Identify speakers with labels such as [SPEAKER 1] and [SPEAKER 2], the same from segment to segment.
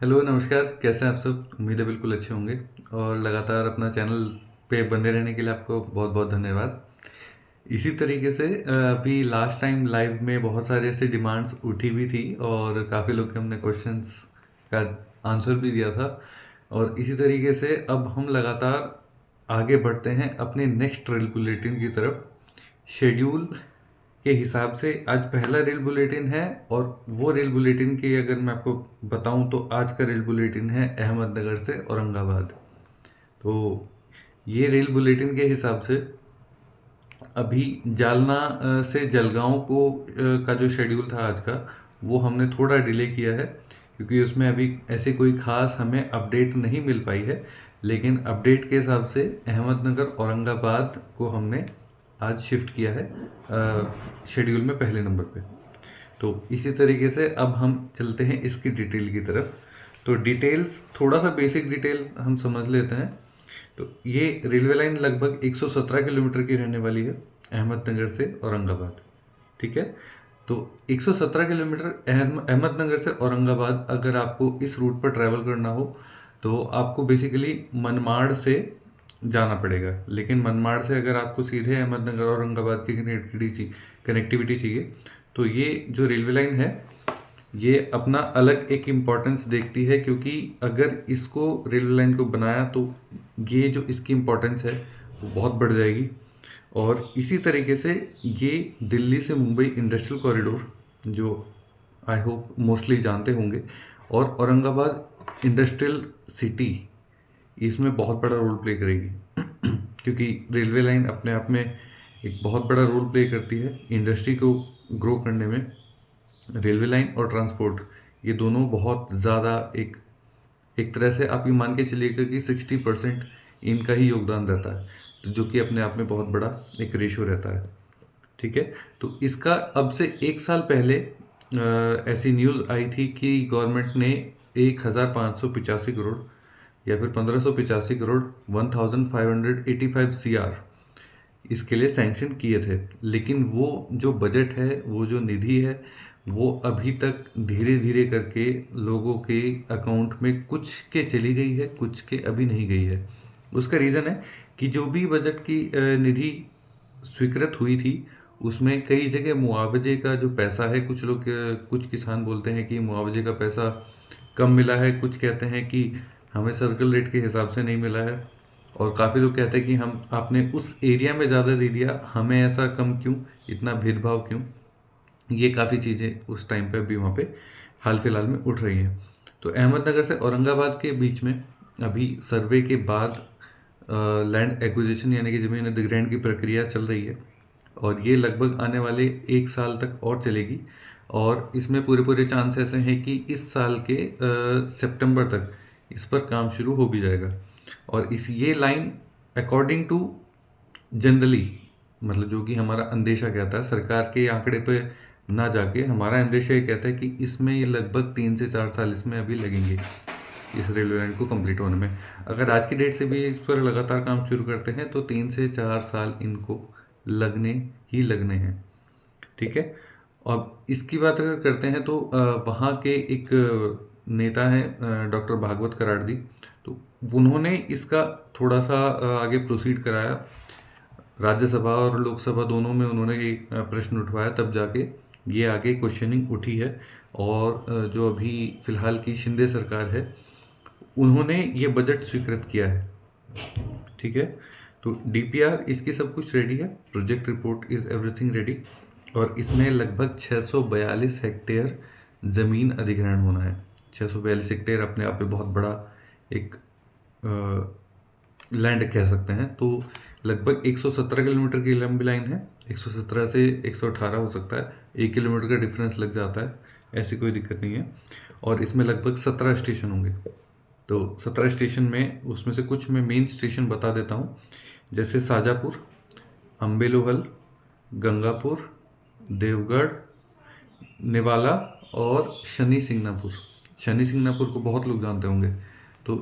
[SPEAKER 1] Hello नमस्कार, कैसे हैं आप सब? उम्मीद है बिल्कुल अच्छे होंगे। और लगातार अपना चैनल पे बने रहने के लिए आपको बहुत बहुत धन्यवाद। इसी तरीके से अभी लास्ट टाइम लाइव में बहुत सारे ऐसे डिमांड्स उठी भी थी और काफ़ी लोग के हमने क्वेश्चंस का आंसर भी दिया था। और इसी तरीके से अब हम लगातार आगे बढ़ते हैं अपने नेक्स्ट रेल बुलेटिन की तरफ। शेड्यूल के हिसाब से आज पहला रेल बुलेटिन है। और वो रेल बुलेटिन की अगर मैं आपको बताऊं तो आज का रेल बुलेटिन है अहमदनगर से औरंगाबाद। तो ये रेल बुलेटिन के हिसाब से अभी जालना से जलगांव का जो शेड्यूल था आज का, वो हमने थोड़ा डिले किया है क्योंकि उसमें अभी ऐसे कोई खास हमें अपडेट नहीं मिल पाई है। लेकिन अपडेट के हिसाब से अहमदनगर औरंगाबाद को हमने आज शिफ्ट किया है शेड्यूल में पहले नंबर पे। तो इसी तरीके से अब हम चलते हैं इसकी डिटेल की तरफ। तो डिटेल्स, थोड़ा सा बेसिक डिटेल हम समझ लेते हैं। तो ये रेलवे लाइन लगभग 117 किलोमीटर की रहने वाली है अहमदनगर से औरंगाबाद। ठीक है। तो 117 किलोमीटर अहमदनगर से औरंगाबाद अगर आपको इस रूट पर ट्रैवल करना हो तो आपको बेसिकली मनमाड़ से जाना पड़ेगा। लेकिन मनमाड़ से अगर आपको सीधे अहमदनगर औरंगाबाद की कनेक्टिविटी चाहिए तो ये जो रेलवे लाइन है ये अपना अलग एक इम्पोर्टेंस देखती है, क्योंकि अगर इसको रेलवे लाइन को बनाया तो ये जो इसकी इम्पोर्टेंस है वो बहुत बढ़ जाएगी। और इसी तरीके से ये दिल्ली से मुंबई इंडस्ट्रियल कॉरिडोर, जो आई होप मोस्टली जानते होंगे, और औरंगाबाद इंडस्ट्रियल सिटी, इसमें बहुत बड़ा रोल प्ले करेगी क्योंकि रेलवे लाइन अपने आप में एक बहुत बड़ा रोल प्ले करती है इंडस्ट्री को ग्रो करने में। रेलवे लाइन और ट्रांसपोर्ट, ये दोनों बहुत ज़्यादा एक एक तरह से आप ये मान के चलिएगा कि 60% इनका ही योगदान रहता है, तो जो कि अपने आप में बहुत बड़ा एक रेशियो रहता है। ठीक है। तो इसका अब से एक साल पहले ऐसी न्यूज़ आई थी कि गवर्नमेंट ने 1585 करोड़ या फिर 1585 करोड़ 1585 CR इसके लिए सैंक्शन किए थे। लेकिन वो जो बजट है, वो जो निधि है, वो अभी तक धीरे धीरे करके लोगों के अकाउंट में कुछ के चली गई है, कुछ के अभी नहीं गई है। उसका रीज़न है कि जो भी बजट की निधि स्वीकृत हुई थी उसमें कई जगह मुआवजे का जो पैसा है, कुछ लोग कुछ किसान बोलते हैं कि मुआवजे का पैसा कम मिला है, कुछ कहते हैं कि हमें सर्कल रेट के हिसाब से नहीं मिला है, और काफ़ी लोग कहते हैं कि हम आपने उस एरिया में ज़्यादा दे दिया, हमें ऐसा कम क्यों, इतना भेदभाव क्यों। ये काफ़ी चीज़ें उस टाइम पे अभी वहाँ पे हाल फिलहाल में उठ रही हैं। तो अहमदनगर से औरंगाबाद के बीच में अभी सर्वे के बाद लैंड एक्विजिशन यानी कि ज़मीन अधिग्रहण की प्रक्रिया चल रही है, और ये लगभग आने वाले एक साल तक और चलेगी। और इसमें पूरे पूरे चांस ऐसे हैं कि इस साल के सितंबर तक इस पर काम शुरू हो भी जाएगा। और इस ये लाइन अकॉर्डिंग टू जनरली, मतलब जो कि हमारा अंदेशा कहता है, सरकार के आंकड़े पे ना जाके हमारा अंदेशा ये कहता है कि इसमें ये लगभग 3 से 4 साल इसमें अभी लगेंगे इस रेलवे लाइन को कंप्लीट होने में। अगर आज की डेट से भी इस पर लगातार काम शुरू करते हैं तो 3 से 4 साल इनको लगने ही लगने हैं। ठीक है। अब इसकी बात अगर करते हैं तो वहाँ के एक नेता हैं डॉक्टर भागवत कराड़ जी। तो उन्होंने इसका थोड़ा सा आगे प्रोसीड कराया, राज्यसभा और लोकसभा दोनों में उन्होंने एक प्रश्न उठवाया, तब जाके ये आगे क्वेश्चनिंग उठी है। और जो अभी फिलहाल की शिंदे सरकार है उन्होंने ये बजट स्वीकृत किया है। ठीक है। तो डीपीआर इसकी सब कुछ रेडी है, project report is everything ready, और इसमें लगभग 642 हेक्टेयर ज़मीन अधिग्रहण होना है। 642 हेक्टेयर अपने आप में बहुत बड़ा एक लैंड कह सकते हैं। तो लगभग 117 किलोमीटर की लंबी लाइन है, 117 से 118 हो सकता है, 1 किलोमीटर का डिफरेंस लग जाता है, ऐसी कोई दिक्कत नहीं है। और इसमें लगभग 17 स्टेशन होंगे। तो 17 स्टेशन में उसमें से कुछ मैं मेन स्टेशन बता देता हूँ, जैसे साजापुर, अम्बेलोहल, गंगापुर, देवगढ़, निवाला और शनि सिंगनापुर। शनि सिंगनापुर को बहुत लोग जानते होंगे। तो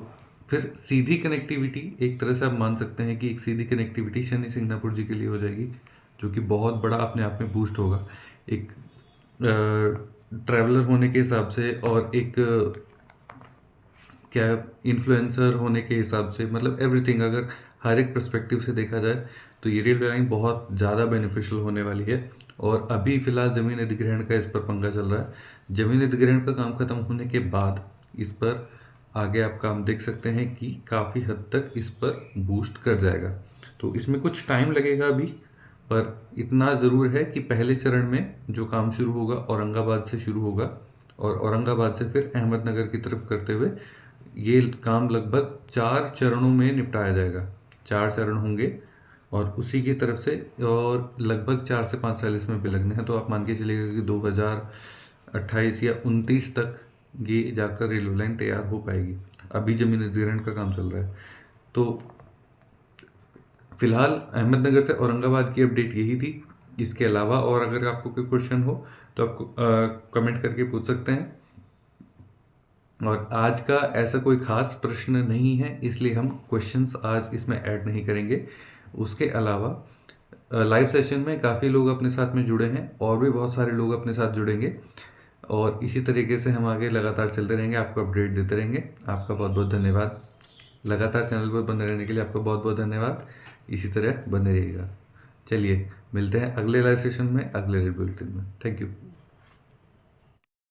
[SPEAKER 1] फिर सीधी कनेक्टिविटी, एक तरह से आप मान सकते हैं कि एक सीधी कनेक्टिविटी शनि सिंगनापुर जी के लिए हो जाएगी, जो कि बहुत बड़ा अपने आप में बूस्ट होगा एक ट्रैवलर होने के हिसाब से, और एक क्या इन्फ्लुएंसर होने के हिसाब से, मतलब एवरीथिंग, अगर हर एक पर्सपेक्टिव से देखा जाए तो ये रेलवे लाइन बहुत ज़्यादा बेनिफिशियल होने वाली है। और अभी फ़िलहाल ज़मीन अधिग्रहण का इस पर पंगा चल रहा है। ज़मीन अधिग्रहण का काम ख़त्म होने के बाद इस पर आगे आप काम देख सकते हैं कि काफ़ी हद तक इस पर बूस्ट कर जाएगा। तो इसमें कुछ टाइम लगेगा अभी, पर इतना ज़रूर है कि पहले चरण में जो काम शुरू होगा औरंगाबाद से शुरू होगा, और औरंगाबाद से फिर अहमदनगर की तरफ करते हुए ये काम लगभग 4 चरणों में निपटाया जाएगा। 4 चरण होंगे और उसी की तरफ से, और लगभग 4 से 5 साल इसमें भी लगने हैं। तो आप मान के चलिएगा कि 2028 या 29 तक ये जाकर रेलवे लाइन तैयार हो पाएगी। अभी जमीन अधिग्रहण का काम चल रहा है। तो फिलहाल अहमदनगर से औरंगाबाद की अपडेट यही थी। इसके अलावा और अगर आपको कोई क्वेश्चन हो तो आप कमेंट करके पूछ सकते हैं। और आज का ऐसा कोई खास प्रश्न नहीं है, इसलिए हम क्वेश्चंस आज इसमें ऐड नहीं करेंगे। उसके अलावा लाइव सेशन में काफ़ी लोग अपने साथ में जुड़े हैं, और भी बहुत सारे लोग अपने साथ जुड़ेंगे, और इसी तरीके से हम आगे लगातार चलते रहेंगे, आपको अपडेट देते रहेंगे। आपका बहुत बहुत धन्यवाद। लगातार चैनल पर बने रहने के लिए आपका बहुत बहुत धन्यवाद। इसी तरह बने रहिएगा। चलिए मिलते हैं अगले लाइव सेशन में, अगले बुलेटिन में। Thank you.